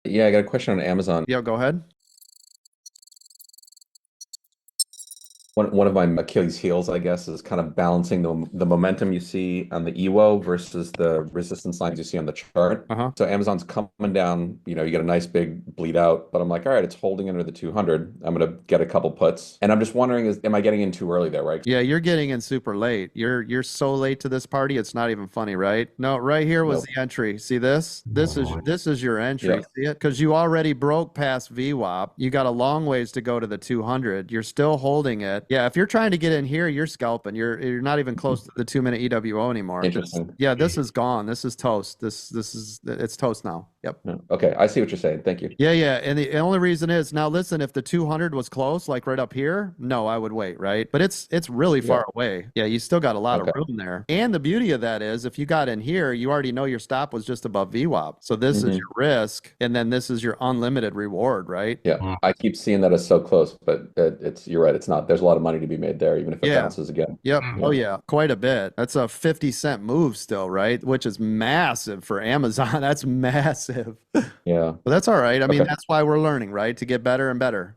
Yeah, I got a question on Amazon. Yeah, go ahead. One of my Achilles heels, I guess, is kind of balancing the momentum you see on the EWO versus the resistance lines you see on the chart. Uh-huh. So Amazon's coming down, you get a nice big bleed out, but I'm like, all right, it's holding under the 200. I'm gonna get a couple puts. And I'm just wondering, am I getting in too early there, right? Yeah, you're getting in super late. You're so late to this party, it's not even funny, right? No, right here was Nope. the entry. See this? This is your entry. Yeah. See it? Because you already broke past VWAP. You got a long ways to go to the 200. You're still holding it. Yeah, if you're trying to get in here, you're scalping. You're not even close to the 2 minute EWO anymore. Interesting. Yeah, this is gone. This is toast. This is it's toast now. Yep. Yeah. Okay, I see what you're saying. Thank you. Yeah, yeah. And the only reason is now listen, if the 200 was close, like right up here, no, I would wait, right? But it's really Yeah. far away. Yeah, you still got a lot of Okay. room there. And the beauty of that is if you got in here, you already know your stop was just above VWAP. So this is your Hmm. risk, and then this is your unlimited reward, right? Yeah. I keep seeing that as so close, but you're right. It's not. There's a lot of money to be made there, even if it Yeah. bounces again. Yep. Oh Yeah. yeah, quite a bit. That's a 50-cent move still, right? Which is massive for Amazon. That's massive. Yeah. But that's all right. I mean, Okay. that's why we're learning, right? To get better and better.